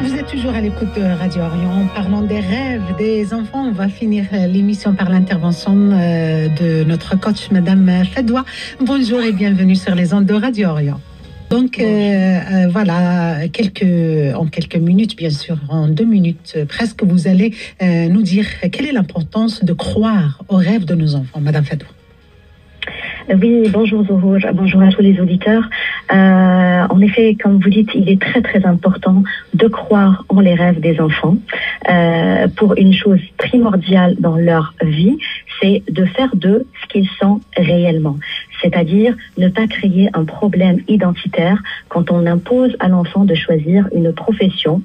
Vous êtes toujours à l'écoute de Radio Orient. Parlons des rêves des enfants. On va finir l'émission par l'intervention de notre coach, Madame Fadoua. Bonjour et bienvenue sur les ondes de Radio Orient. Donc voilà, en quelques minutes, bien sûr, en 2 minutes presque, vous allez nous dire quelle est l'importance de croire aux rêves de nos enfants, Madame Fadoua. Oui, bonjour Zohor, bonjour à tous les auditeurs. En effet, comme vous dites, il est très très important de croire en les rêves des enfants pour une chose primordiale dans leur vie, c'est de faire d'eux ce qu'ils sont réellement. C'est-à-dire ne pas créer un problème identitaire quand on impose à l'enfant de choisir une profession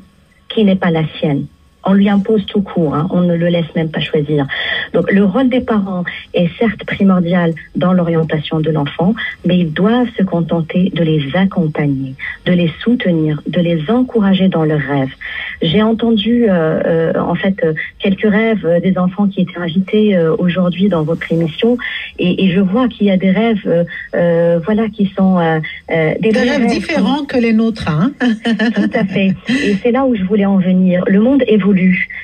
qui n'est pas la sienne. On lui impose tout court, on ne le laisse même pas choisir. Donc le rôle des parents est certes primordial dans l'orientation de l'enfant, mais ils doivent se contenter de les accompagner, de les soutenir, de les encourager dans leurs rêves. J'ai entendu quelques rêves des enfants qui étaient invités aujourd'hui dans votre émission, et je vois qu'il y a des rêves qui sont des rêves différents que les nôtres. Tout à fait. Et c'est là où je voulais en venir. Le monde évolue.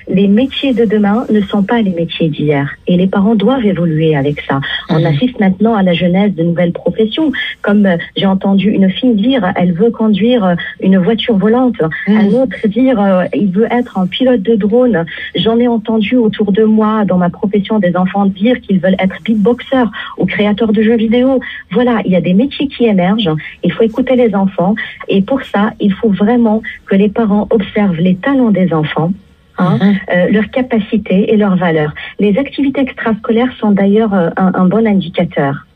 Les métiers de demain ne sont pas les métiers d'hier. Et les parents doivent évoluer avec ça. On assiste maintenant à la genèse de nouvelles professions. Comme j'ai entendu une fille dire, elle veut conduire une voiture volante. Un autre dire, il veut être un pilote de drone. J'en ai entendu autour de moi, dans ma profession, des enfants dire qu'ils veulent être beatboxers ou créateurs de jeux vidéo. Voilà, il y a des métiers qui émergent. Il faut écouter les enfants. Et pour ça, il faut vraiment que les parents observent les talents des enfants. Leurs capacités et leurs valeurs. Les activités extrascolaires sont d'ailleurs un bon indicateur.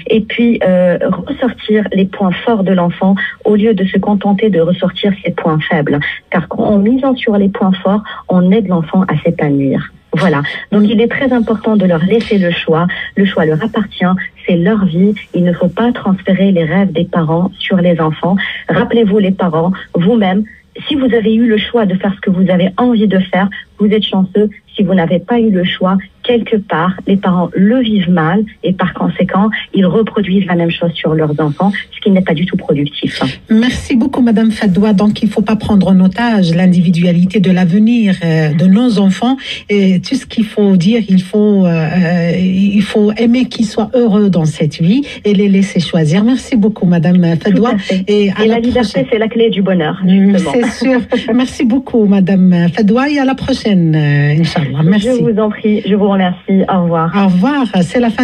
Et puis ressortir les points forts de l'enfant au lieu de se contenter de ressortir ses points faibles. Car en misant sur les points forts, on aide l'enfant à s'épanouir. Voilà. Donc il est très important de leur laisser le choix. Le choix leur appartient, c'est leur vie. Il ne faut pas transférer les rêves des parents sur les enfants. Rappelez-vous les parents, vous-même, si vous avez eu le choix de faire ce que vous avez envie de faire, vous êtes chanceux. Si vous n'avez pas eu le choix, quelque part, les parents le vivent mal et par conséquent, ils reproduisent la même chose sur leurs enfants, ce qui n'est pas du tout productif. Merci beaucoup, Madame Fadoua. Donc, il ne faut pas prendre en otage l'individualité de l'avenir de nos enfants. Et tout ce qu'il faut dire, il faut aimer qu'ils soient heureux dans cette vie et les laisser choisir. Merci beaucoup, Madame Fadoua. Et la liberté, c'est la clé du bonheur. C'est sûr. Merci beaucoup, Madame Fadoua. Et à la prochaine, Inch'Allah. Merci. Je vous en prie. Je vous remercie. Au revoir. Au revoir. C'est la fin.